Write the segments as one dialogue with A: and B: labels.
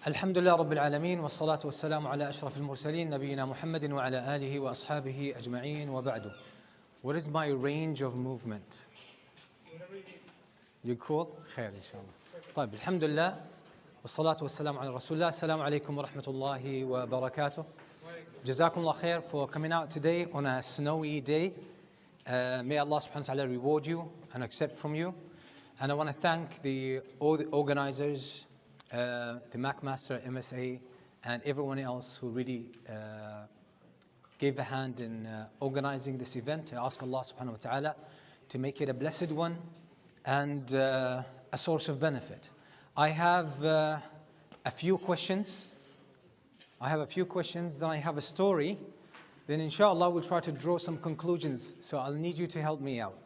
A: الحمد لله رب العالمين والصلاة والسلام على أشرف المرسلين نبينا محمد وعلى آله وأصحابه أجمعين وبعد. What is my range of movement? You cool? خير إن شاء الله. طيب الحمد لله والصلاة والسلام على رسول الله. السلام عليكم ورحمة الله وبركاته. جزاكم الله خير for coming out today on a snowy day. May Allah subhanahu wa ta'ala reward you and accept from you. And I want to thank all the organizers, the MacMaster, MSA, and everyone else who really gave a hand in organizing this event. I ask Allah subhanahu wa ta'ala to make it a blessed one and a source of benefit. I have a few questions. Then I have a story. Then inshallah we'll try to draw some conclusions. So I'll need you to help me out.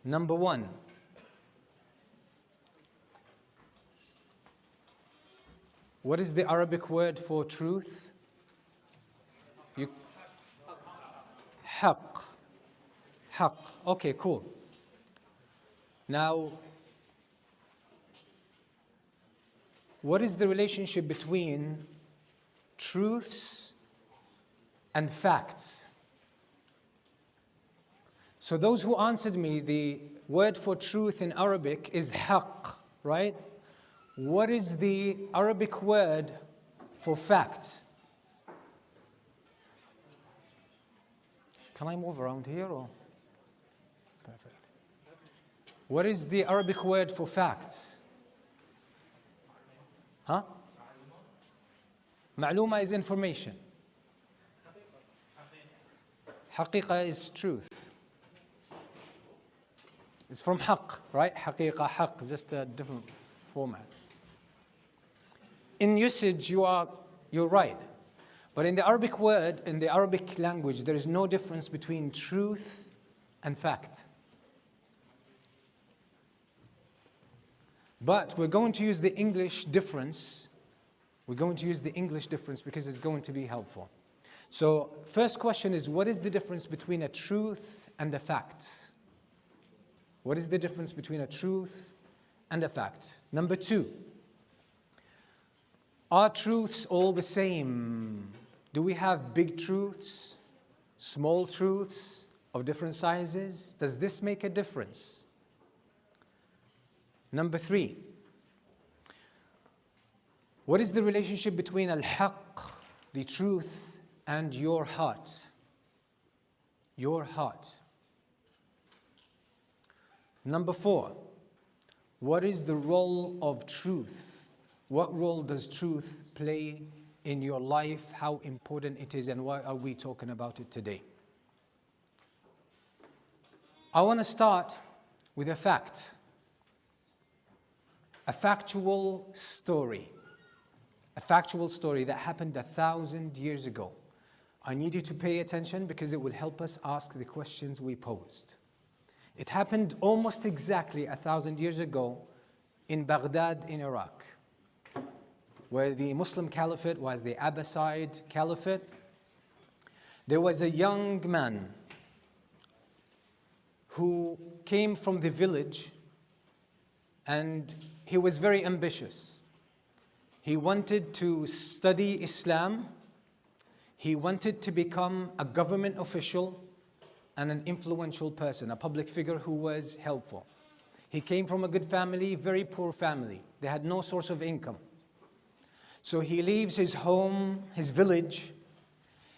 A: Number one. What is the Arabic word for truth? Haqq. Haqq. Okay, cool. Now, what is the relationship between truths and facts? So those who answered me, the word for truth in Arabic is haqq, right? What is the Arabic word for facts? Can I move around here or? Perfect. What is the Arabic word for facts? Huh? Ma'luma is information. Haqiqa is truth. It's from haqq, right? Haqiqa, haqq, just a different format. In usage, you're right. But in the Arabic word, in the Arabic language, there is no difference between truth and fact. But we're going to use the English difference. We're going to use the English difference because it's going to be helpful. So, first question is, what is the difference between a truth and a fact? What is the difference between a truth and a fact? Number two, are truths all the same? Do we have big truths, small truths of different sizes? Does this make a difference? Number three, what is the relationship between al-haqq, the truth, and your heart? Your heart. Number four, what is the role of truth? What role does truth play in your life? How important it is, and why are we talking about it today? I want to start with a fact. A factual story. A factual story that happened 1,000 years ago. I need you to pay attention because it will help us ask the questions we posed. It happened almost exactly 1,000 years ago in Baghdad in Iraq, where the Muslim Caliphate was the Abbasid Caliphate. There was a young man who came from the village and he was very ambitious. He wanted to study Islam. He wanted to become a government official and an influential person, a public figure who was helpful. He came from a good family, very poor family. They had no source of income. So he leaves his home, his village.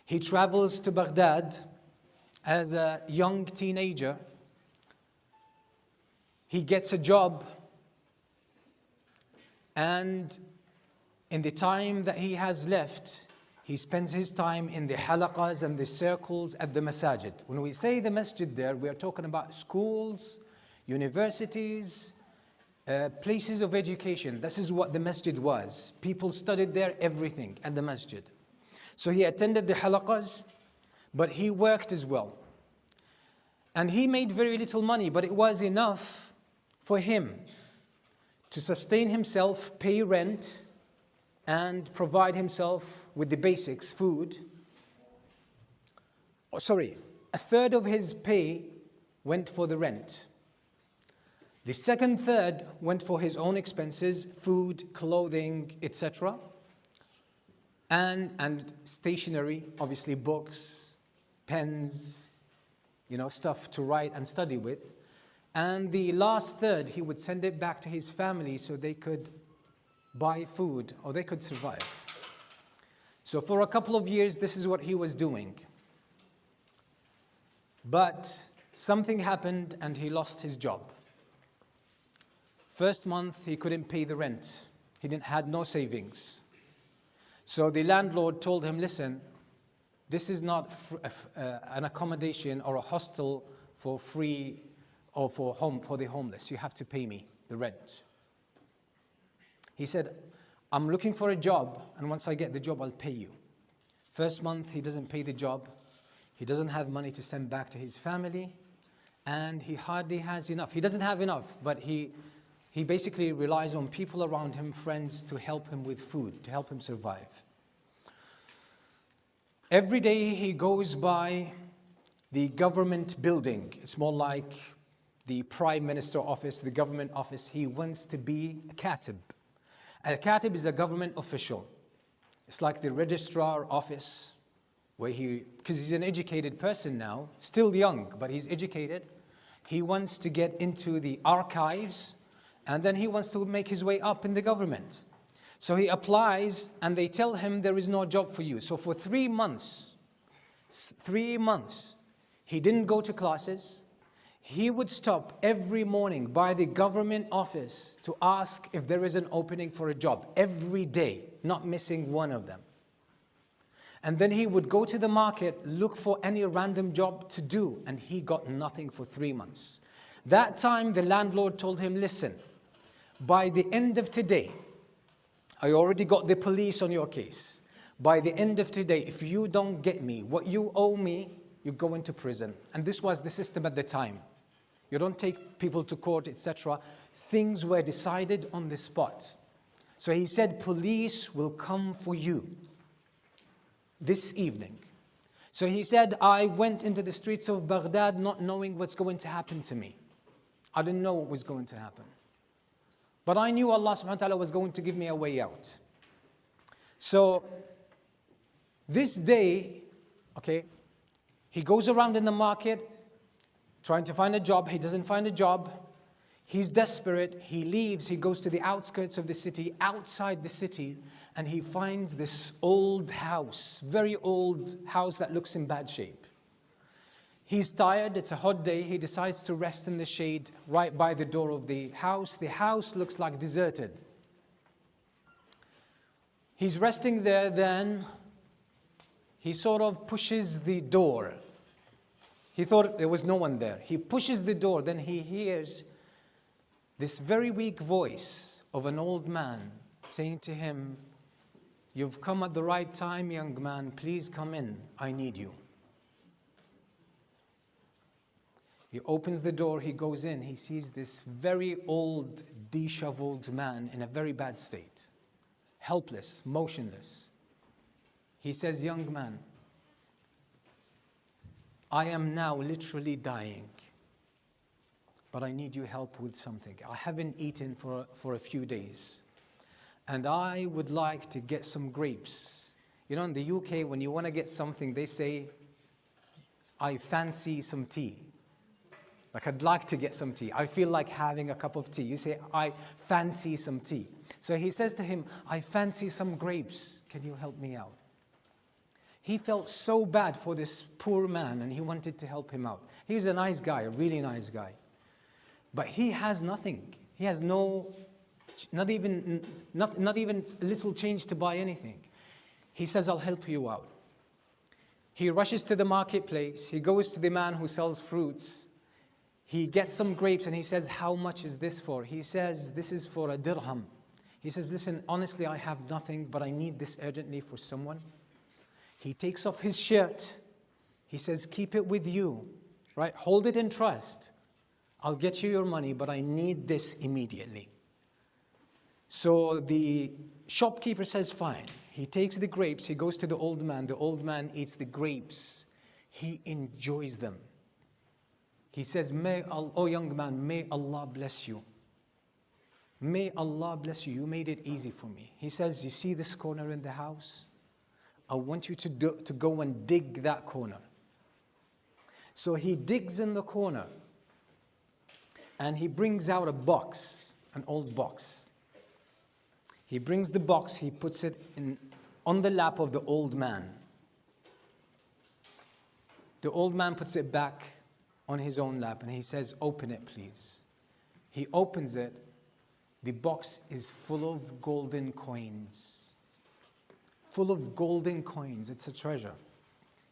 A: He travels to Baghdad as a young teenager. He gets a job. And in the time that he has left, he spends his time in the halaqas and the circles at the masajid. When we say the masjid there, we are talking about schools, universities, places of education. This is what the masjid was. People studied there, everything at the masjid. So he attended the halaqas, but he worked as well. And he made very little money, but it was enough for him to sustain himself, pay rent, and provide himself with the basics, food. A third of his pay went for the rent. The second third went for his own expenses, food, clothing, etc. And stationery, obviously books, pens, stuff to write and study with. And the last third, he would send it back to his family so they could buy food or they could survive. So for a couple of years, this is what he was doing. But something happened and he lost his job. First month, he couldn't pay the rent. He had no savings. So the landlord told him, listen, this is not an accommodation or a hostel for free or for the homeless. You have to pay me the rent. He said, I'm looking for a job, and once I get the job, I'll pay you. First month, he doesn't pay the job. He doesn't have money to send back to his family, and he hardly has enough. He doesn't have enough, but he basically relies on people around him, friends, to help him with food, to help him survive. Every day he goes by the government building. It's more like the Prime Minister office, the government office. He wants to be a katib. A katib is a government official. It's like the registrar office, where because he's an educated person now, still young, but he's educated. He wants to get into the archives, and then he wants to make his way up in the government. So he applies, and they tell him there is no job for you. So for 3 months, he didn't go to classes. He would stop every morning by the government office to ask if there is an opening for a job every day, not missing one of them. And then he would go to the market, look for any random job to do, and he got nothing for 3 months. That time, the landlord told him, listen, by the end of today, I already got the police on your case. By the end of today, if you don't get me what you owe me, you go into prison. And this was the system at the time. You don't take people to court, etc. Things were decided on the spot. So he said, police will come for you this evening. So he said, I went into the streets of Baghdad not knowing what's going to happen to me. I didn't know what was going to happen. But I knew Allah subhanahu wa ta'ala was going to give me a way out. So this day, he goes around in the market trying to find a job. He doesn't find a job. He's desperate. He leaves. He goes to the outskirts of the city, outside the city, and he finds this old house, very old house that looks in bad shape. He's tired. It's a hot day. He decides to rest in the shade right by the door of the house. The house looks like deserted. He's resting there, then he sort of pushes the door. He thought there was no one there. He pushes the door, then he hears this very weak voice of an old man saying to him, "You've come at the right time, young man. Please come in. I need you." He opens the door, he goes in, he sees this very old, disheveled man in a very bad state, helpless, motionless. He says, "Young man, I am now literally dying, but I need your help with something. I haven't eaten for a few days, and I would like to get some grapes." You know, in the UK, when you want to get something, they say, "I fancy some tea." Like, I'd like to get some tea. I feel like having a cup of tea. You say, "I fancy some tea." So he says to him, "I fancy some grapes. Can you help me out?" He felt so bad for this poor man, and he wanted to help him out. He's a nice guy, a really nice guy. But he has nothing. He has not even a little change to buy anything. He says, "I'll help you out." He rushes to the marketplace. He goes to the man who sells fruits. He gets some grapes and he says, "How much is this for?" He says, "This is for a dirham." He says, "Listen, honestly, I have nothing, but I need this urgently for someone." He takes off his shirt. He says, "Keep it with you, right? Hold it in trust. I'll get you your money, but I need this immediately." So the shopkeeper says, "Fine." He takes the grapes. He goes to the old man. The old man eats the grapes. He enjoys them. He says, oh young man, may Allah bless you. May Allah bless you. You made it easy for me. He says, you see this corner in the house? I want you to go and dig that corner. So he digs in the corner and he brings out a box, an old box. He brings the box, he puts it on the lap of the old man. The old man puts it back on his own lap and he says, open it please. He opens it. The box is full of golden coins. Full of golden coins. It's a treasure.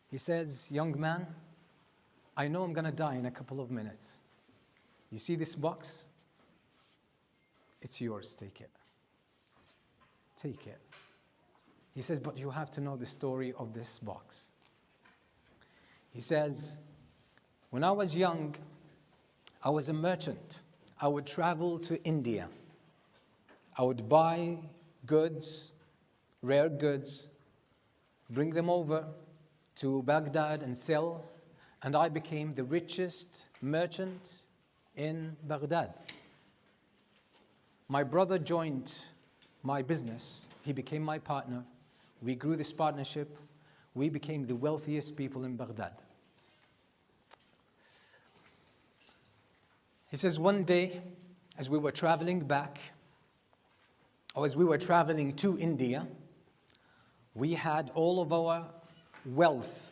A: He says, young man, I know I'm going to die in a couple of minutes. You see this box? It's yours, take it. Take it. He says, but you have to know the story of this box. He says, when I was young, I was a merchant. I would travel to India. I would buy goods, rare goods, bring them over to Baghdad and sell, and I became the richest merchant in Baghdad. My brother joined my business. He became my partner. We grew this partnership. We became the wealthiest people in Baghdad. He says one day, as we were traveling back, or as we were traveling to India, we had all of our wealth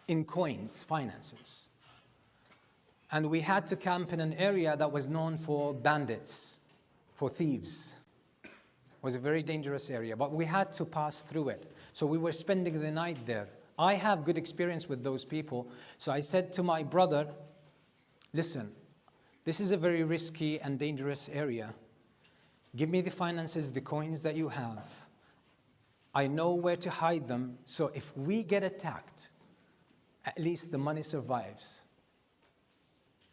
A: in coins, finances. And we had to camp in an area that was known for bandits, for thieves. It was a very dangerous area, but we had to pass through it. So we were spending the night there. I have good experience with those people. So I said to my brother, listen, this is a very risky and dangerous area. Give me the finances, the coins that you have. I know where to hide them, so if we get attacked, at least the money survives.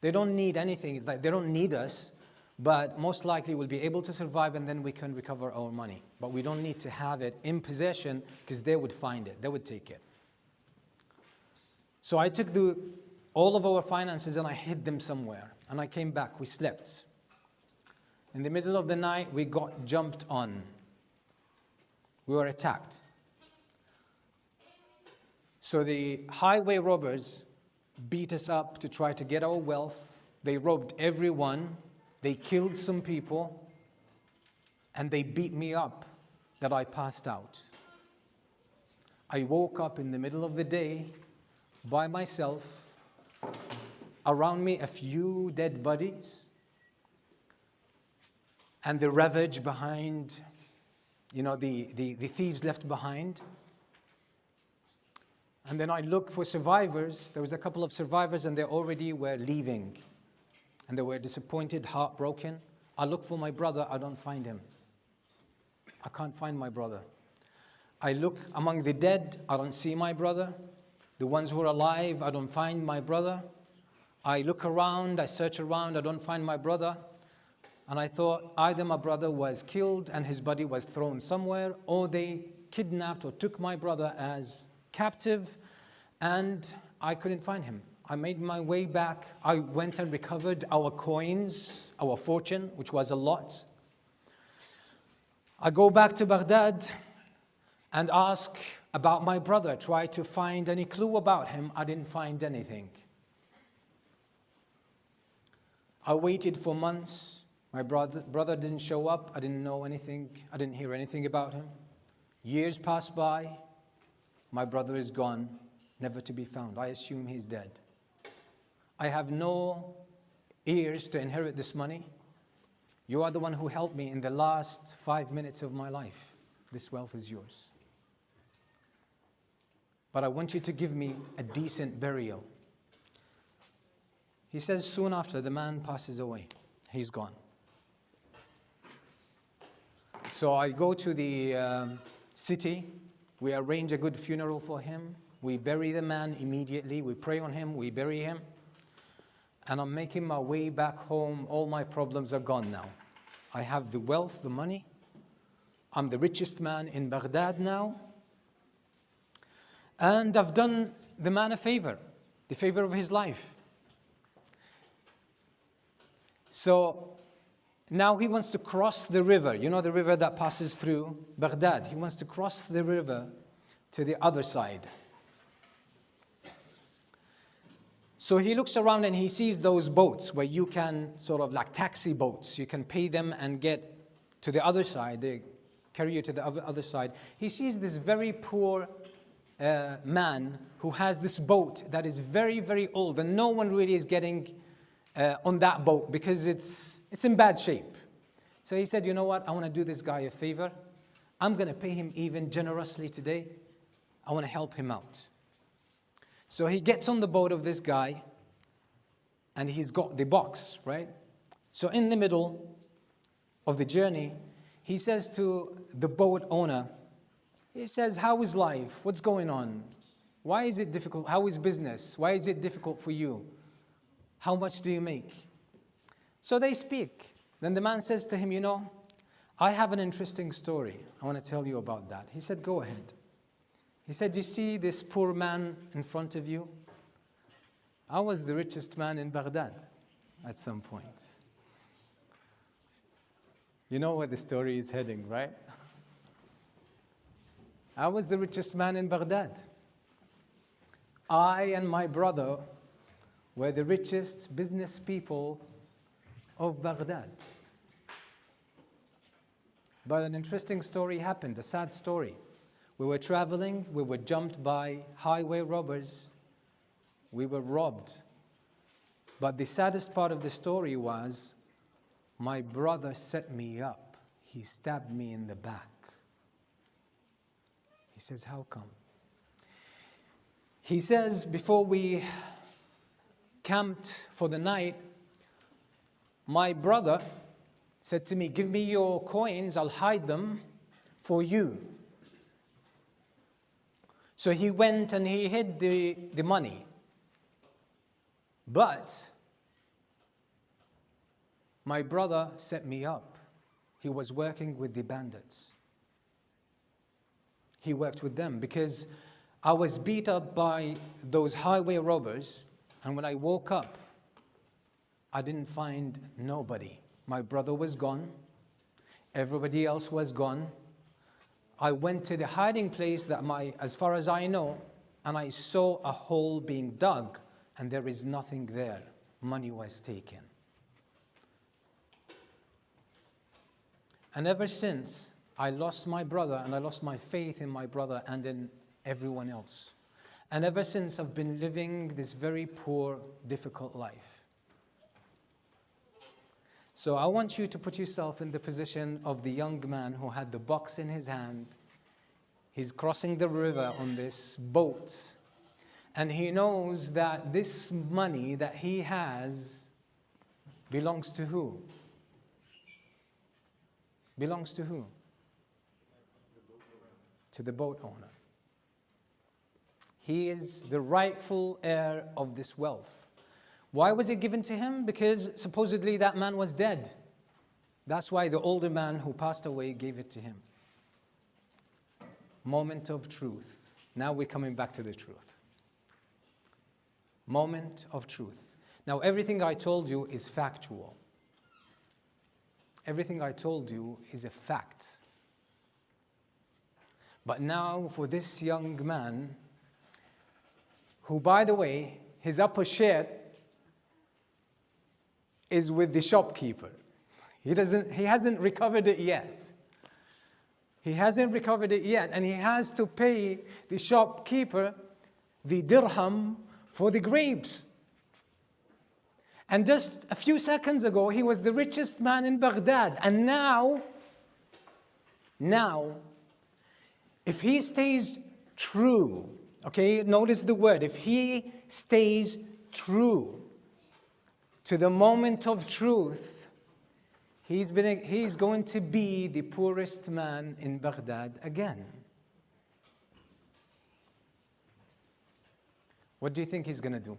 A: They don't need anything, they don't need us, but most likely we'll be able to survive and then we can recover our money. But we don't need to have it in possession because they would find it, they would take it. So I took all of our finances and I hid them somewhere. And I came back, we slept. In the middle of the night, we got jumped on. We were attacked. So the highway robbers beat us up to try to get our wealth. They robbed everyone. They killed some people. And they beat me up that I passed out. I woke up in the middle of the day by myself. Around me, a few dead bodies. And the ravage behind, the thieves left behind. And then I looked for survivors. There was a couple of survivors and they already were leaving. And they were disappointed, heartbroken. I look for my brother, I don't find him. I can't find my brother. I look among the dead, I don't see my brother. The ones who are alive, I don't find my brother. I look around, I search around, I don't find my brother. And I thought either my brother was killed and his body was thrown somewhere, or they kidnapped or took my brother as captive, and I couldn't find him. I made my way back. I went and recovered our coins, our fortune, which was a lot. I go back to Baghdad and ask about my brother, try to find any clue about him. I didn't find anything. I waited for months. My brother didn't show up. I didn't know anything. I didn't hear anything about him. Years passed by. My brother is gone, never to be found. I assume he's dead. I have no heirs to inherit this money. You are the one who helped me in the last 5 minutes of my life. This wealth is yours. But I want you to give me a decent burial. He says soon after the man passes away. He's gone. So I go to the city. We arrange a good funeral for him. We bury the man immediately. We pray on him. We bury him. And I'm making my way back home. All my problems are gone now. I have the wealth, the money. I'm the richest man in Baghdad now. And I've done the man a favor, the favor of his life. So now he wants to cross the river. You know the river that passes through Baghdad. He wants to cross the river to the other side. So he looks around and he sees those boats where you can sort of like taxi boats. You can pay them and get to the other side. They carry you to the other side. He sees this very poor man who has this boat that is very, very old, and no one really is getting on that boat because it's in bad shape. So he said, you know what? I want to do this guy a favor. I'm going to pay him even generously today. I want to help him out. So he gets on the boat of this guy, and he's got the box, right? So in the middle of the journey, he says to the boat owner, he says, how is life? What's going on? Why is it difficult? How is business? Why is it difficult for you? How much do you make? So they speak. Then the man says to him, you know, I have an interesting story. I want to tell you about that. He said, go ahead. He said, you see this poor man in front of you? I was the richest man in Baghdad at some point. You know where the story is heading, right? I was the richest man in Baghdad. I and my brother were the richest business people of Baghdad. But an interesting story happened, a sad story. We were traveling, we were jumped by highway robbers, we were robbed. But the saddest part of the story was, my brother set me up. He stabbed me in the back. He says, how come? He says, before we camped for the night, my brother said to me, give me your coins, I'll hide them for you. So he went and he hid the money. But my brother set me up. He was working with the bandits. He worked with them because I was beat up by those highway robbers, and when I woke up, I didn't find nobody. My brother was gone. Everybody else was gone. I went to the hiding place that as far as I know, and I saw a hole being dug, and there is nothing there. Money was taken. And ever since, I lost my brother, and I lost my faith in my brother and in everyone else. And ever since, I've been living this very poor, difficult life. So I want you to put yourself in the position of the young man who had the box in his hand. He's crossing the river on this boat, and he knows that this money that he has belongs to who? Belongs to who? To the boat owner. He is the rightful heir of this wealth. Why was it given to him? Because supposedly that man was dead. That's why the older man who passed away gave it to him. Moment of truth. Now we're coming back to the truth. Moment of truth. Now everything I told you is factual. Everything I told you is a fact. But now for this young man, who, by the way, his upper shirt is with the shopkeeper. He hasn't recovered it yet. He hasn't recovered it yet, and he has to pay the shopkeeper the dirham for the grapes. And just a few seconds ago, he was the richest man in Baghdad. And now, if he stays true, okay, notice the word, if he stays true to the moment of truth, he's going to be the poorest man in Baghdad again. What do you think he's going to do?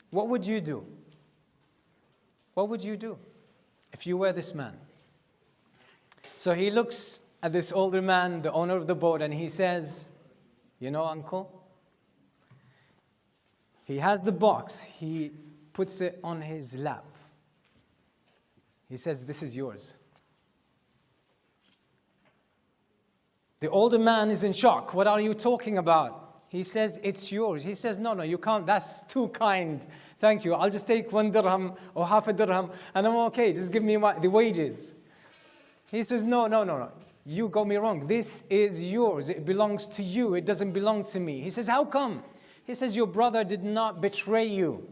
A: What would you do? What would you do if you were this man? So he looks at this older man, the owner of the boat, and he says, you know, uncle, he has the box. He puts it on his lap. He says, "This is yours." The older man is in shock. "What are you talking about?" He says, "It's yours." He says, "No, you can't. That's too kind. Thank you. I'll just take 1 dirham or half a dirham and I'm okay. Just give me the wages." He says, No. You got me wrong. This is yours. It belongs to you. It doesn't belong to me." He says, "How come?" He says, "Your brother did not betray you.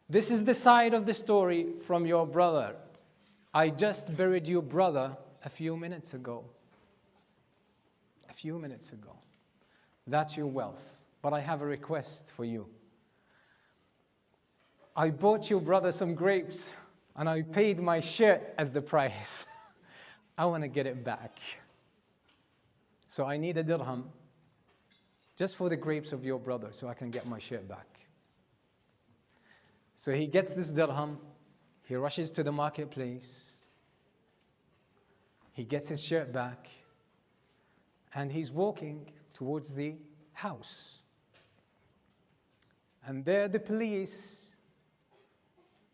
A: This is the side of the story from your brother. I just buried your brother a few minutes ago. A few minutes ago. That's your wealth. But I have a request for you. I bought your brother some grapes and I paid my shirt as the price. I want to get it back. So I need a dirham just for the grapes of your brother so I can get my shirt back." So he gets this dirham, he rushes to the marketplace, he gets his shirt back, and he's walking towards the house. And there the police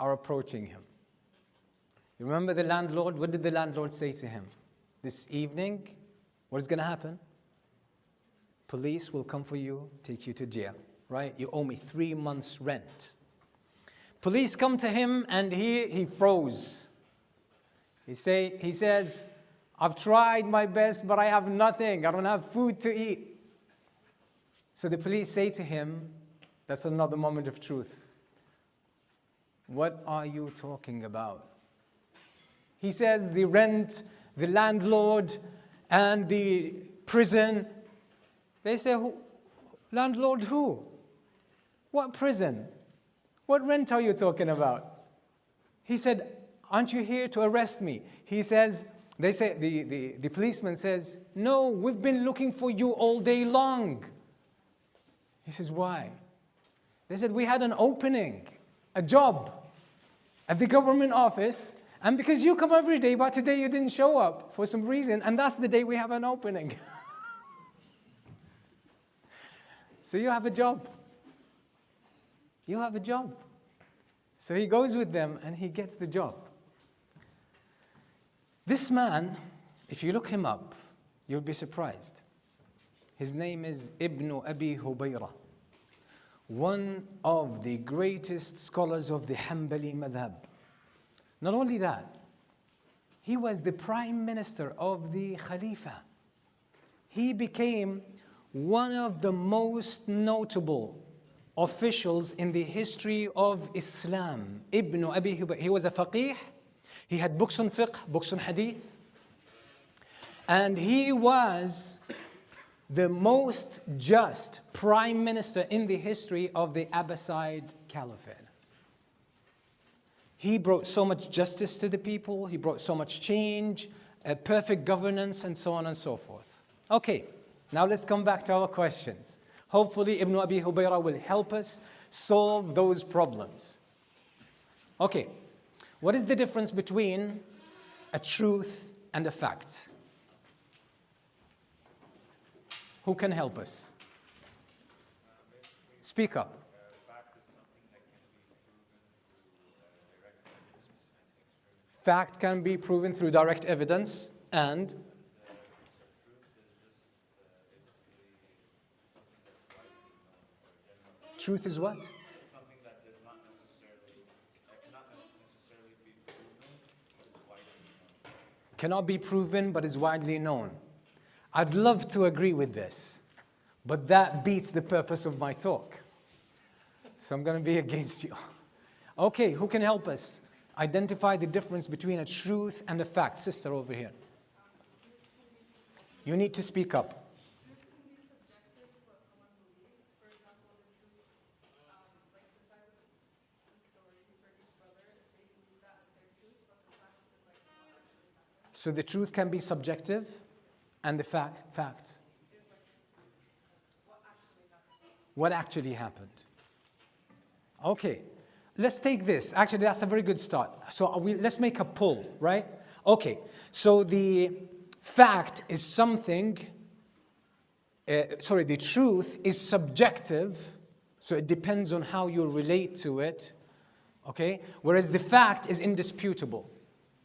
A: are approaching him. You remember the landlord? What did the landlord say to him? "This evening, what is going to happen? Police will come for you, take you to jail, right? You owe me 3 months' rent." Police come to him and he froze. He says, "I've tried my best, but I have nothing. I don't have food to eat." So the police say to him, that's another moment of truth, "What are you talking about?" He says, "The rent, the landlord, and the prison." They say, "Landlord who? What prison? What rent are you talking about?" He said, "Aren't you here to arrest me?" He says, the policeman says, "No, we've been looking for you all day long." He says, "Why?" They said, "We had an opening, a job at the government office, and because you come every day, but today you didn't show up for some reason, and that's the day we have an opening." So you have a job. You have a job. So he goes with them and he gets the job. This man, if you look him up, you'll be surprised. His name is Ibn Abi Hubayra, one of the greatest scholars of the Hanbali madhab. Not only that, he was the prime minister of the Khalifa. He became one of the most notable officials in the history of Islam. Ibn Abi Hubayra. He was a faqih. He had books on fiqh, books on hadith. And he was the most just prime minister in the history of the Abbasid Caliphate. He brought so much justice to the people. He brought so much change, perfect governance, and so on and so forth. Okay, now let's come back to our questions. Hopefully Ibn Abi Hubayra will help us solve those problems. Okay, what is the difference between a truth and a fact? Who can help us? Speak up. Fact can be proven through direct evidence, and truth is what?
B: It's something that does not necessarily, that cannot necessarily be proven, but is widely known.
A: Cannot be proven, but is widely known. I'd love to agree with this, but that beats the purpose of my talk. So I'm going to be against you. Okay, who can help us identify the difference between a truth and a fact? Sister over here. You need to speak up. So the truth can be subjective, and the fact. What actually happened? Okay, let's take this. Actually, that's a very good start. So let's make a poll, right? Okay, so the fact is something, the truth is subjective, So it depends on how you relate to it, okay? Whereas the fact is indisputable,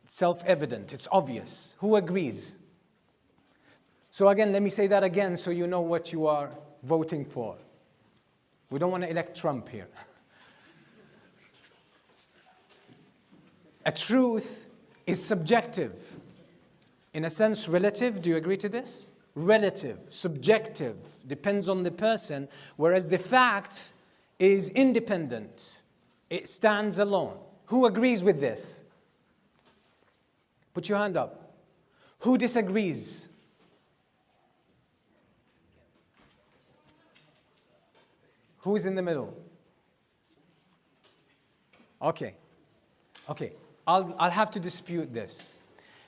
A: self-evident, it's obvious. Who agrees? So again, let me say that again so you know what you are voting for. We don't want to elect Trump here. A truth is subjective. In a sense, relative. Do you agree to this? Relative, subjective, depends on the person, whereas the fact is independent. It stands alone. Who agrees with this? Put your hand up. Who disagrees? Who's in the middle? Okay. I'll have to dispute this.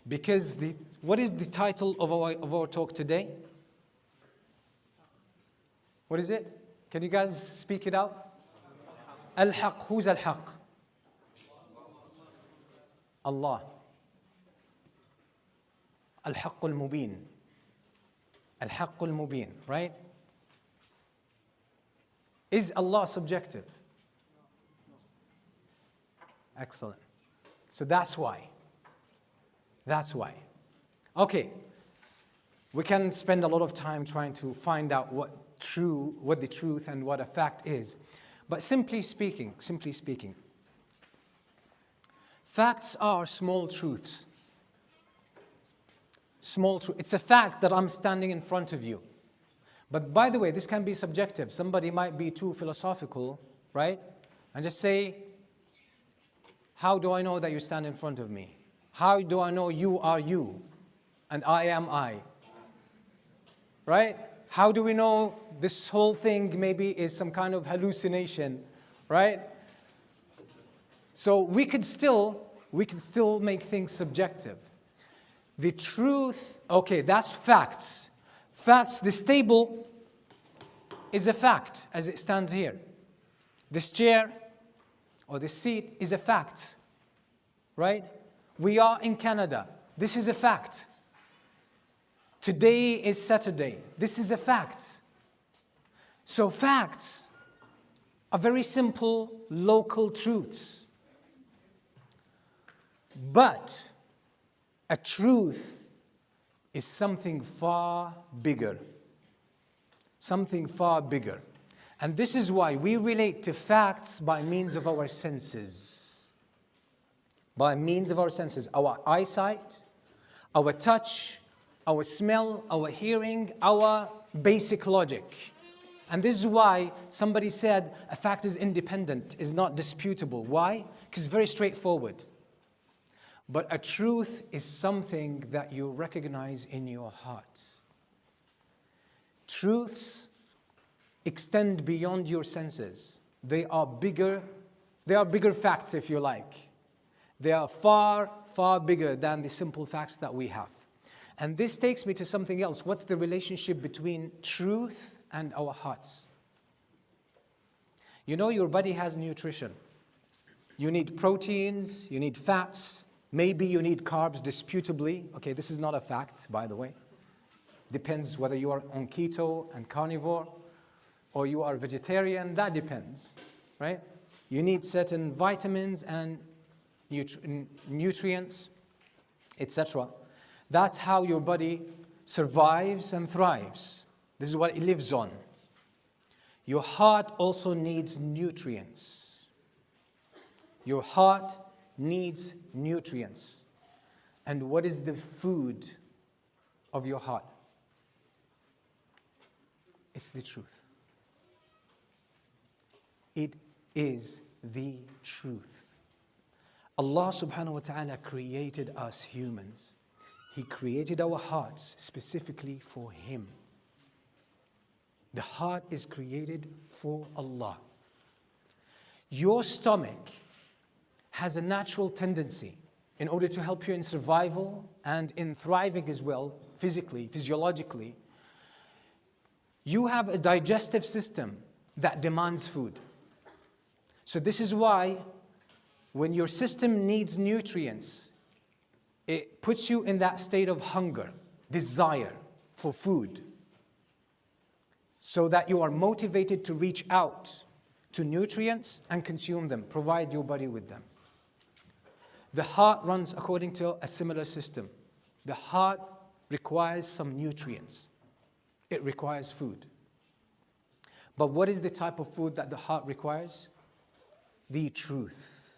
A: Because what is the title of our talk today? What is it? Can you guys speak it out? Al-Haqq. Who's Al-Haqq? Allah. Al-Haqq al-Mubin. Al-Haqq al-Mubin, right? Is Allah subjective? Excellent. So that's why. That's why. Okay. We can spend a lot of time trying to find out what the truth and what a fact is. But simply speaking, facts are small truths. Small truth. It's a fact that I'm standing in front of you. But by the way, this can be subjective. Somebody might be too philosophical, right? And just say, how do I know that you stand in front of me? How do I know you are you and I am I? Right? How do we know this whole thing maybe is some kind of hallucination, right? So we could still make things subjective. The truth, okay, that's facts. Facts, this table is a fact as it stands here. This chair or this seat is a fact, right? We are in Canada. This is a fact. Today is Saturday. This is a fact. So facts are very simple local truths. But a truth is something far bigger. Something far bigger. And this is why we relate to facts by means of our senses. By means of our senses. Our eyesight, our touch, our smell, our hearing, our basic logic. And this is why somebody said a fact is independent, is not disputable. Why? Because it's very straightforward. But a truth is something that you recognize in your heart. Truths extend beyond your senses. They are bigger facts, if you like. They are far, far bigger than the simple facts that we have. And this takes me to something else. What's the relationship between truth and our hearts? You know, your body has nutrition. You need proteins, you need fats, maybe you need carbs, disputably. Okay, this is not a fact, by the way. Depends whether you are on keto and carnivore or you are vegetarian, that depends, right? You need certain vitamins and nutrients, etc. That's how your body survives and thrives. This is what it lives on. Your heart also needs nutrients. Your heart needs nutrients. And what is the food of your heart? It's the truth. It is the truth. Allah subhanahu wa ta'ala created us humans. He created our hearts specifically for Him. The heart is created for Allah. Your stomach has a natural tendency in order to help you in survival and in thriving as well, physically, physiologically. You have a digestive system that demands food. So this is why when your system needs nutrients, it puts you in that state of hunger, desire for food, so that you are motivated to reach out to nutrients and consume them, provide your body with them. The heart runs according to a similar system. The heart requires some nutrients. It requires food. But what is the type of food that the heart requires? The truth.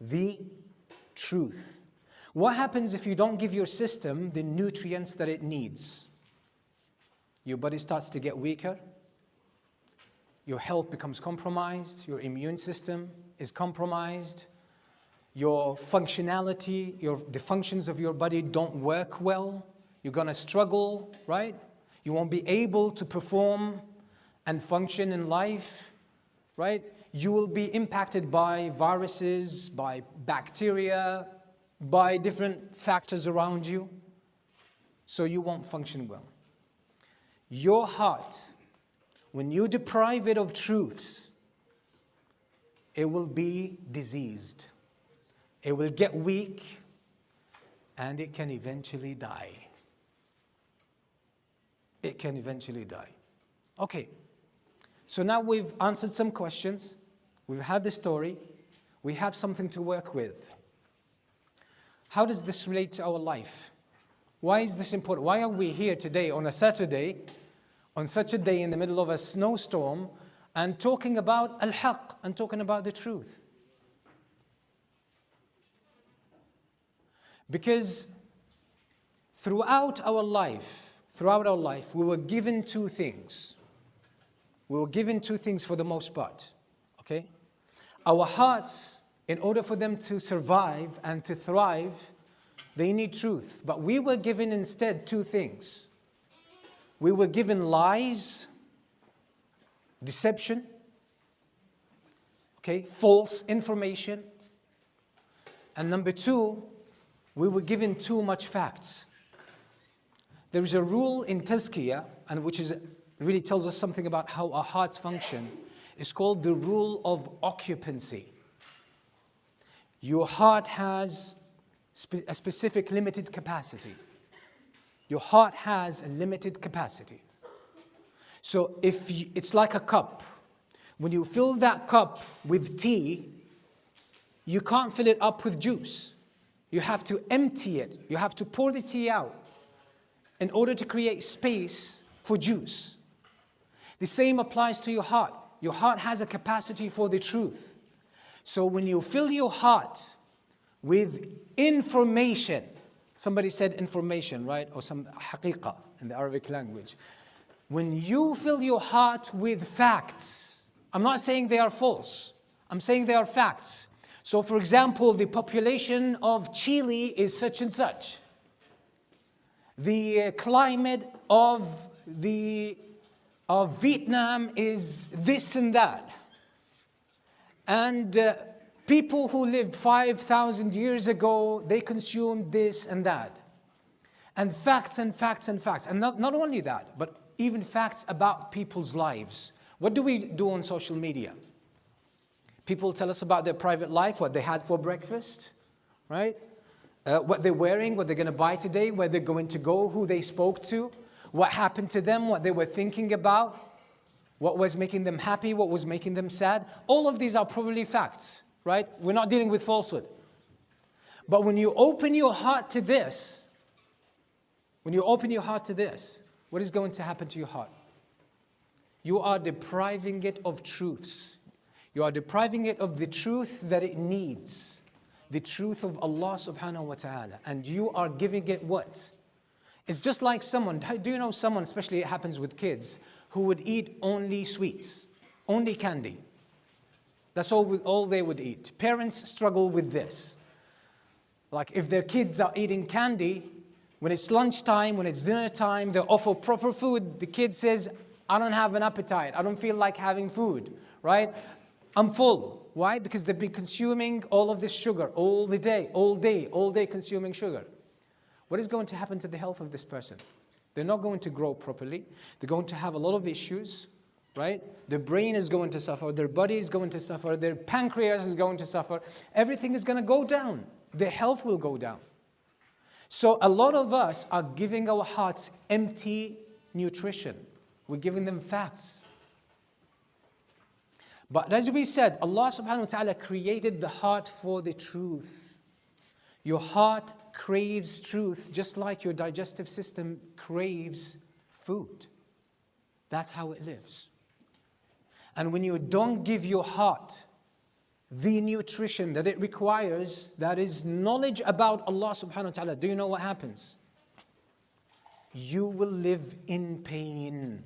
A: The truth. What happens if you don't give your system the nutrients that it needs? Your body starts to get weaker. Your health becomes compromised. Your immune system is compromised. Your functionality, the functions of your body don't work well. You're going to struggle, right? You won't be able to perform and function in life, right? You will be impacted by viruses, by bacteria, by different factors around you. So you won't function well. Your heart, when you deprive it of truths, it will be diseased. It will get weak, and it can eventually die. It can eventually die. Okay, so now we've answered some questions. We've had the story. We have something to work with. How does this relate to our life? Why is this important? Why are we here today on a Saturday, on such a day in the middle of a snowstorm, and talking about Al-Haqq, and talking about the truth? Because throughout our life, we were given two things. We were given two things for the most part, okay? Our hearts, in order for them to survive and to thrive, they need truth. But we were given instead two things. We were given lies, deception, okay, false information. And number two, we were given too much facts. There is a rule in Tazkiyah, and which really tells us something about how our hearts function. It's called the rule of occupancy. Your heart has a specific limited capacity. Your heart has a limited capacity. So it's like a cup. When you fill that cup with tea, you can't fill it up with juice. You have to empty it. You have to pour the tea out in order to create space for juice. The same applies to your heart. Your heart has a capacity for the truth. So when you fill your heart with information, somebody said information, right? Or some haqiqah in the Arabic language. When you fill your heart with facts, I'm not saying they are false. I'm saying they are facts. So for example, the population of Chile is such and such. The climate of Vietnam is this and that. And people who lived 5,000 years ago, they consumed this and that. And facts and facts and facts. And not only that, but even facts about people's lives. What do we do on social media? People tell us about their private life, what they had for breakfast, right? What they're wearing, what they're going to buy today, where they're going to go, who they spoke to, what happened to them, what they were thinking about, what was making them happy, what was making them sad. All of these are probably facts, right? We're not dealing with falsehood. But when you open your heart to this, what is going to happen to your heart? You are depriving it of truths. You are depriving it of the truth that it needs. The truth of Allah subhanahu wa ta'ala. And you are giving it what? It's just like someone, do you know someone, especially it happens with kids, who would eat only sweets, only candy. That's all they would eat. Parents struggle with this. Like if their kids are eating candy, when it's lunchtime, when it's dinner time, they offer proper food, the kid says, I don't have an appetite, I don't feel like having food, right? I'm full. Why? Because they've been consuming all of this sugar all day consuming sugar. What is going to happen to the health of this person? They're not going to grow properly. They're going to have a lot of issues, right? Their brain is going to suffer, their body is going to suffer, their pancreas is going to suffer. Everything is going to go down. Their health will go down. So a lot of us are giving our hearts empty nutrition. We're giving them facts. But as we said, Allah subhanahu wa ta'ala created the heart for the truth. Your heart craves truth just like your digestive system craves food. That's how it lives. And when you don't give your heart the nutrition that it requires, that is knowledge about Allah subhanahu wa ta'ala, do you know what happens? You will live in pain.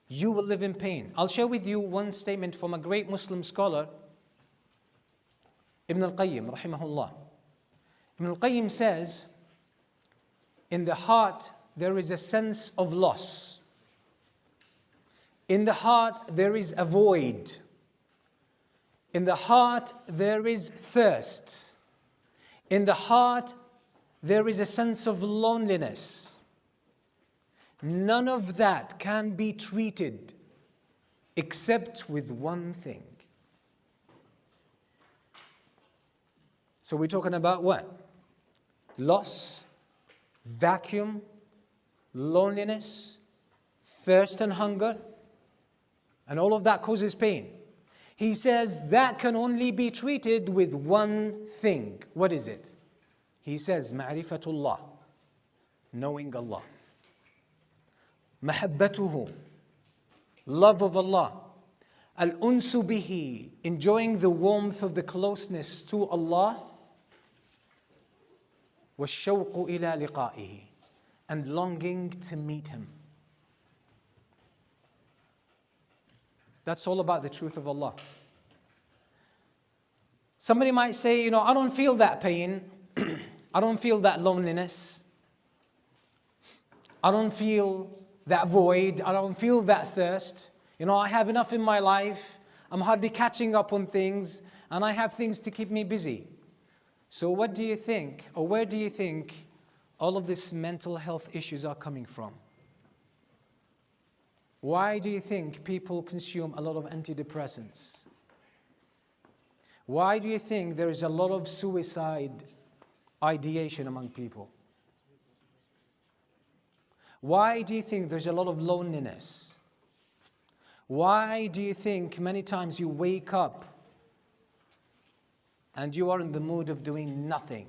A: You will live in pain. I'll share with you one statement from a great Muslim scholar, Ibn al-Qayyim, rahimahullah. Ibn al-Qayyim says, in the heart there is a sense of loss. In the heart there is a void. In the heart there is thirst. In the heart there is a sense of loneliness. None of that can be treated except with one thing. So we're talking about what? Loss, vacuum, loneliness, thirst and hunger, and all of that causes pain. He says that can only be treated with one thing. What is it? He says, Ma'rifatullah, knowing Allah. Mahabbatuhu, love of Allah. Al-unsu bihi, enjoying the warmth of the closeness to Allah. وَالشَّوْقُ إِلَى لِقَائِهِ, and longing to meet Him. That's all about the truth of Allah. Somebody might say, I don't feel that pain. I don't feel that loneliness. I don't feel that void. I don't feel that thirst. I have enough in my life. I'm hardly catching up on things, and I have things to keep me busy. So what do you think, or where do you think all of these mental health issues are coming from? Why do you think people consume a lot of antidepressants? Why do you think there is a lot of suicide ideation among people? Why do you think there's a lot of loneliness? Why do you think many times you wake up and you are in the mood of doing nothing?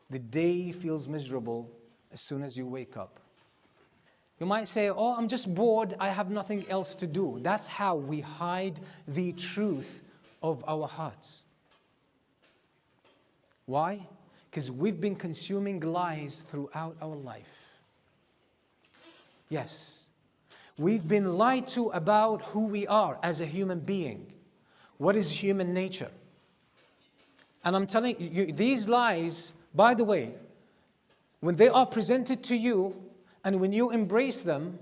A: The day feels miserable as soon as you wake up. You might say, I'm just bored, I have nothing else to do. That's how we hide the truth of our hearts. Why? Because we've been consuming lies throughout our life. Yes, we've been lied to about who we are as a human being. What is human nature? And I'm telling you, these lies, by the way, when they are presented to you and when you embrace them,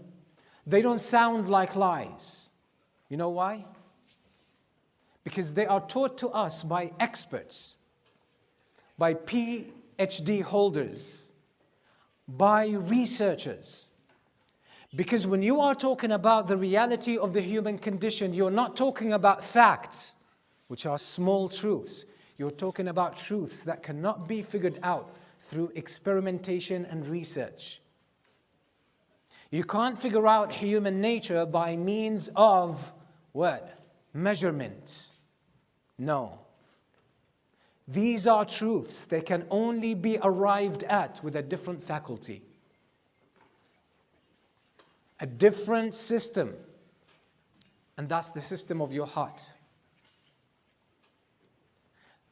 A: they don't sound like lies. You know why? Because they are taught to us by experts, by PhD holders, by researchers. Because when you are talking about the reality of the human condition, you're not talking about facts, which are small truths. You're talking about truths that cannot be figured out through experimentation and research. You can't figure out human nature by means of what? Measurement. No. These are truths. They can only be arrived at with a different faculty. A different system. And that's the system of your heart.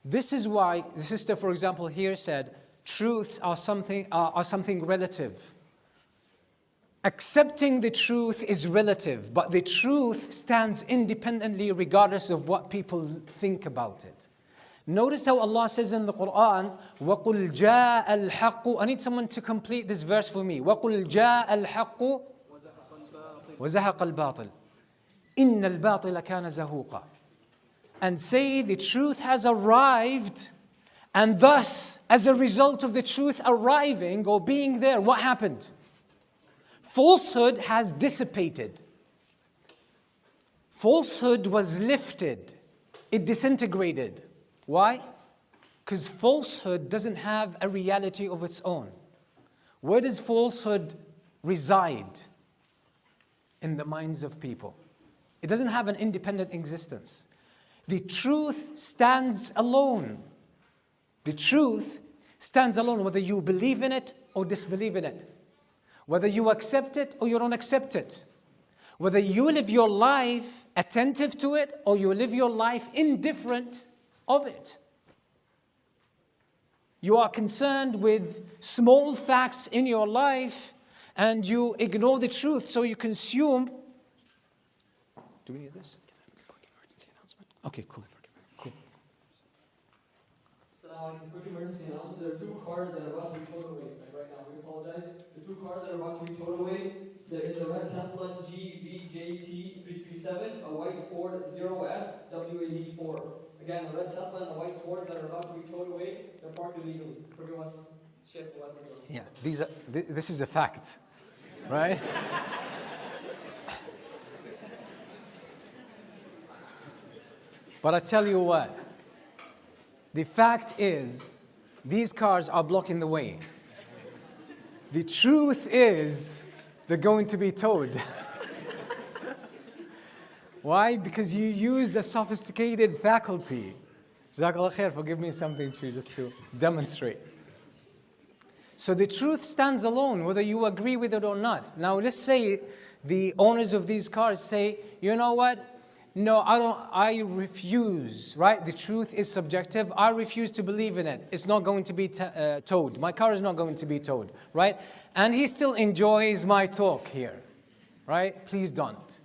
A: This is why the sister, for example, here said, truths are something relative. Accepting the truth is relative, but the truth stands independently regardless of what people think about it. Notice how Allah says in the Quran, وَقُلْ جَاءَ الْحَقُّ. I need someone to complete this verse for me. وَقُلْ جَاءَ الْحَقُّ وَزَهَقَ الْبَاطِلِ إِنَّ الْبَاطِلَ كَانَ زَهُوقًا. And say the truth has arrived, and thus, as a result of the truth arriving or being there, what happened? Falsehood has dissipated. Falsehood was lifted. It disintegrated. Why? Because falsehood doesn't have a reality of its own. Where does falsehood reside? In the minds of people. It doesn't have an independent existence. The truth stands alone. The truth stands alone, whether you believe in it or disbelieve in it. Whether you accept it or you don't accept it. Whether you live your life attentive to it or you live your life indifferent of it. You are concerned with small facts in your life and you ignore the truth, so you consume. Do we need this? Okay, cool.
C: Quick emergency announcement. There are two cars that are about to be towed away. Like right now, we apologize. The two cars that are about to be towed away, there is a red Tesla GVJT337, a white Ford 0S WAD4. Again, the red Tesla and the white Ford that are about to be towed away, they're parked illegally. Forgive us. Sheikh, forgive us.
A: Yeah, this is a fact, right? But I tell you what, the fact is, these cars are blocking the way. The truth is, they're going to be towed. Why? Because you use a sophisticated faculty. Jazakallah khair for giving me something just to demonstrate. So the truth stands alone, whether you agree with it or not. Now let's say the owners of these cars say, you know what? No, I refuse, right? The truth is subjective. I refuse to believe in it. It's not going to be towed. My car is not going to be towed, right? And he still enjoys my talk here, right? Please don't.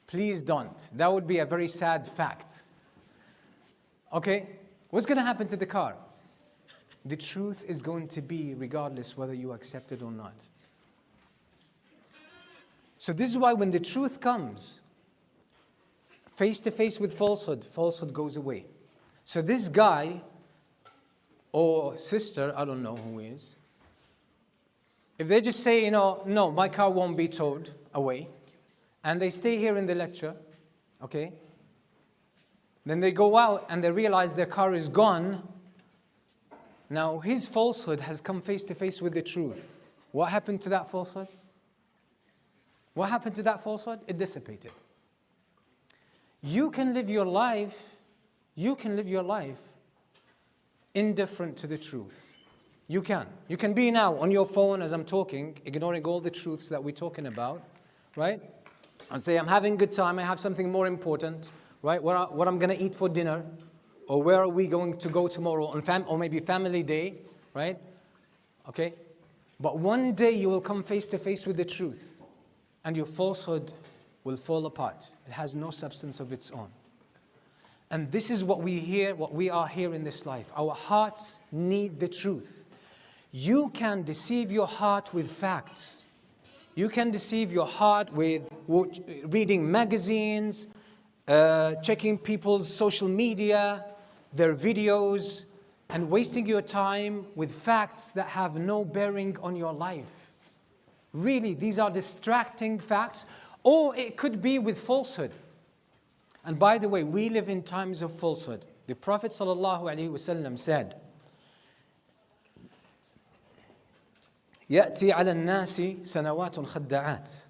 A: Please don't. That would be a very sad fact. Okay? What's going to happen to the car? The truth is going to be regardless whether you accept it or not. So this is why when the truth comes, face to face with falsehood, falsehood goes away. So this guy or sister, I don't know who he is, if they just say, no, my car won't be towed away, and they stay here in the lecture, okay, then they go out and they realize their car is gone. Now his falsehood has come face to face with the truth. What happened to that falsehood? What happened to that falsehood? It dissipated. You can live your life indifferent to the truth. You can. You can be now on your phone as I'm talking, ignoring all the truths that we're talking about, right? And say, I'm having a good time, I have something more important, right? What I'm going to eat for dinner, or where are we going to go tomorrow, or maybe family day, right? Okay? But one day you will come face to face with the truth, and your falsehood will fall apart. It has no substance of its own. And this is what we are here in this life. Our hearts need the truth. You can deceive your heart with facts. You can deceive your heart with reading magazines, checking people's social media, their videos, and wasting your time with facts that have no bearing on your life. Really, these are distracting facts, or it could be with falsehood. And by the way, we live in times of falsehood. The Prophet ﷺ said, يَأْتِي عَلَى النَّاسِ سَنَوَاتٌ خَدَّعَاتٌ.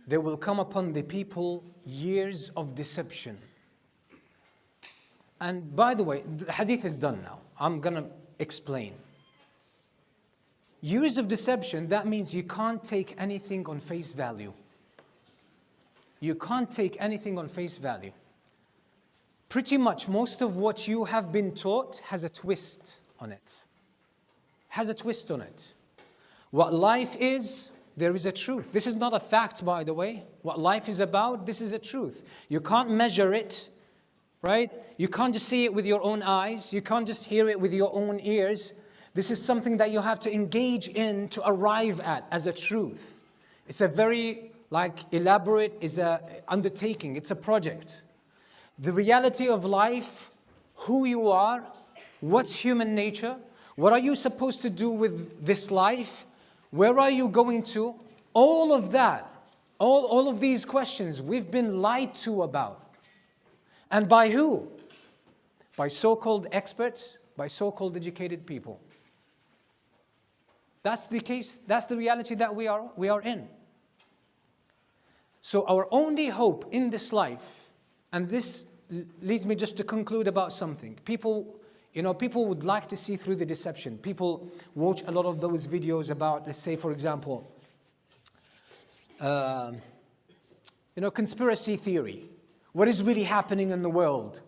A: There will come upon the people years of deception. And by the way, the hadith is done now. I'm going to explain. Years of deception, that means you can't take anything on face value. You can't take anything on face value. Pretty much most of what you have been taught has a twist on it. Has a twist on it. What life is, there is a truth. This is not a fact, by the way. What life is about, this is a truth. You can't measure it, right? You can't just see it with your own eyes. You can't just hear it with your own ears. This is something that you have to engage in to arrive at as a truth. It's a very elaborate, is a undertaking. It's a project. The reality of life, who you are, what's human nature, what are you supposed to do with this life, where are you going to, all of that, all of these questions we've been lied to about. And by who? By so-called experts, by so-called educated people. That's the case, that's the reality that we are in. So our only hope in this life, and this leads me just to conclude about something. People would like to see through the deception. People watch a lot of those videos about, let's say, for example, conspiracy theory. What is really happening in the world,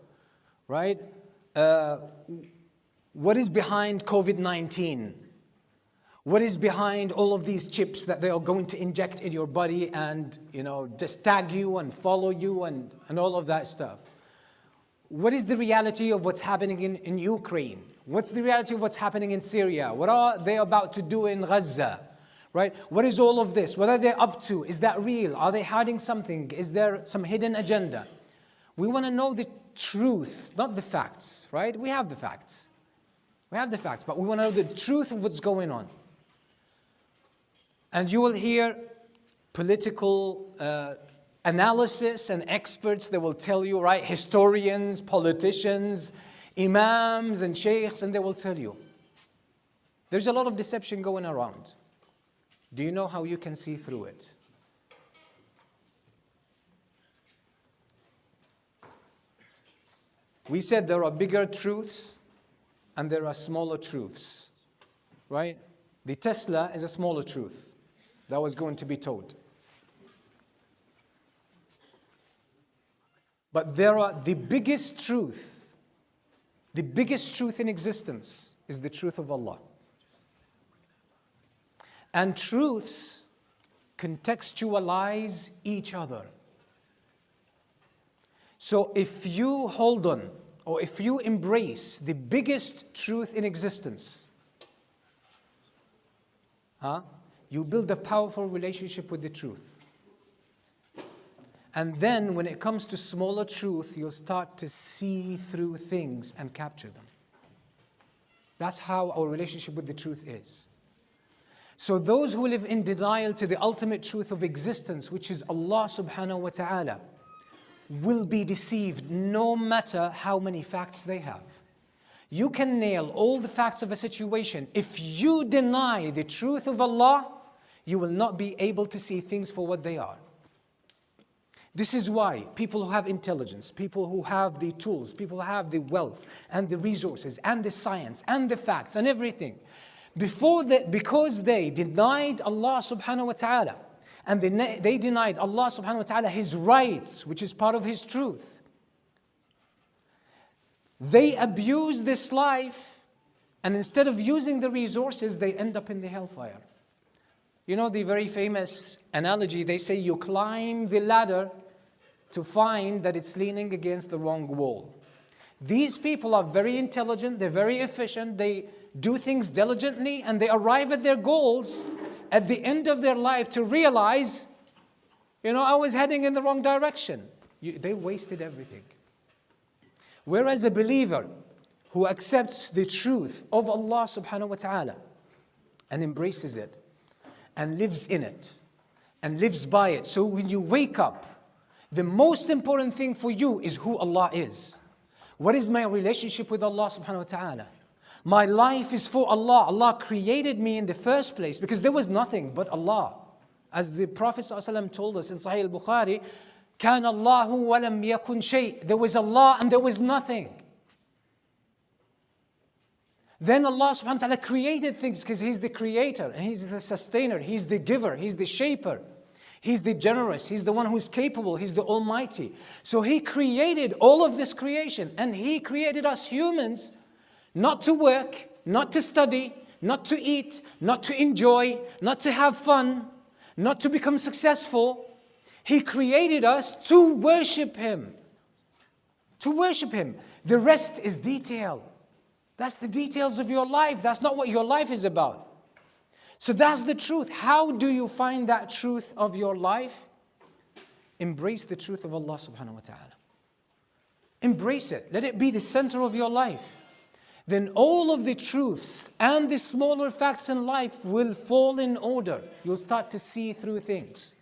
A: right? What is behind COVID-19? What is behind all of these chips that they are going to inject in your body and, just tag you and follow you and all of that stuff? What is the reality of what's happening in Ukraine? What's the reality of what's happening in Syria? What are they about to do in Gaza? Right? What is all of this? What are they up to? Is that real? Are they hiding something? Is there some hidden agenda? We want to know the truth, not the facts, right? We have the facts. But we want to know the truth of what's going on. And you will hear political analysis and experts that will tell you, right? Historians, politicians, imams and sheikhs, and they will tell you. There's a lot of deception going around. Do you know how you can see through it? We said there are bigger truths and there are smaller truths, right? The Tesla is a smaller truth that was going to be told. But there are the biggest truth in existence is the truth of Allah. And truths contextualize each other. So if you hold on, or if you embrace the biggest truth in existence, you build a powerful relationship with the truth. And then when it comes to smaller truth, you'll start to see through things and capture them. That's how our relationship with the truth is. So those who live in denial to the ultimate truth of existence, which is Allah subhanahu wa ta'ala, will be deceived no matter how many facts they have. You can nail all the facts of a situation. If you deny the truth of Allah, you will not be able to see things for what they are. This is why people who have intelligence, people who have the tools, people who have the wealth and the resources and the science and the facts and everything, because they denied Allah subhanahu wa ta'ala, and they denied Allah subhanahu wa ta'ala His rights, which is part of His truth. They abuse this life, and instead of using the resources, they end up in the hellfire. You know the very famous analogy, they say you climb the ladder to find that it's leaning against the wrong wall. These people are very intelligent, they're very efficient, they do things diligently, and they arrive at their goals at the end of their life to realize, I was heading in the wrong direction. They wasted everything. Whereas a believer who accepts the truth of Allah subhanahu wa ta'ala and embraces it and lives in it and lives by it. So when you wake up, the most important thing for you is who Allah is. What is my relationship with Allah subhanahu wa ta'ala? My life is for Allah. Allah created me in the first place because there was nothing but Allah. As the Prophet ﷺ told us in Sahih al-Bukhari, كَانَ اللَّهُ وَلَمْ يَكُنْ شَيْءٍ. There was Allah and there was nothing. Then Allah subhanahu wa ta'ala created things because He's the creator and He's the sustainer, He's the giver, He's the shaper. He's the generous, He's the one who's capable, He's the Almighty. So He created all of this creation, and He created us humans not to work, not to study, not to eat, not to enjoy, not to have fun, not to become successful. He created us to worship Him. To worship Him. The rest is detail. That's the details of your life. That's not what your life is about. So that's the truth. How do you find that truth of your life? Embrace the truth of Allah subhanahu wa ta'ala. Embrace it. Let it be the center of your life. Then all of the truths and the smaller facts in life will fall in order. You'll start to see through things.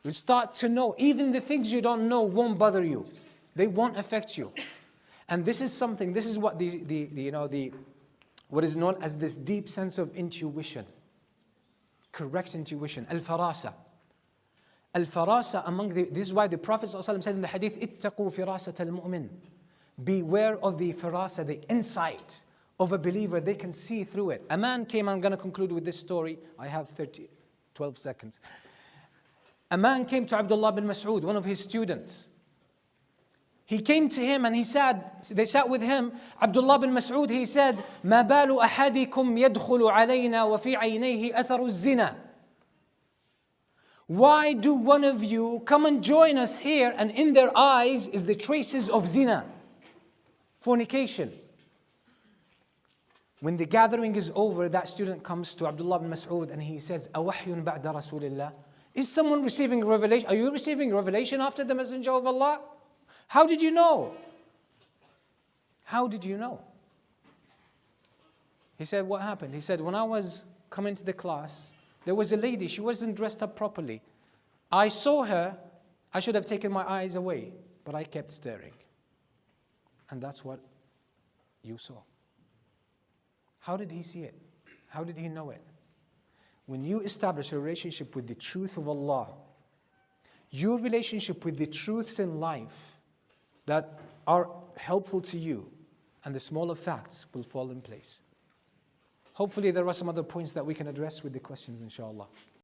A: You'll start to know. Even the things you don't know won't bother you. They won't affect you. And this is what what is known as this deep sense of intuition. Correct intuition. Al-farasa. Al-farasa this is why the Prophet ﷺ said in the hadith, ittaqu firasat al-mu'min. Beware of the farasa, the insight of a believer. They can see through it. A man came, I'm going to conclude with this story. I have 12 seconds. A man came to Abdullah bin Mas'ud, one of his students. He came to him and they sat with him. Abdullah bin Mas'ud, he said, ما بال أحدكم يدخل علينا وفي عينيه أثر الزنا. Why do one of you come and join us here and in their eyes is the traces of zina, fornication? When the gathering is over, that student comes to Abdullah bin Mas'ud and he says, أوحي بعد رسول الله? Is someone receiving revelation? Are you receiving revelation after the Messenger of Allah? How did you know? How did you know? He said, what happened? He said, when I was coming to the class, there was a lady, she wasn't dressed up properly. I saw her, I should have taken my eyes away, but I kept staring. And that's what you saw. How did he see it? How did he know it? When you establish a relationship with the truth of Allah, your relationship with the truths in life that are helpful to you, and the smaller facts will fall in place. Hopefully there are some other points that we can address with the questions, inshallah.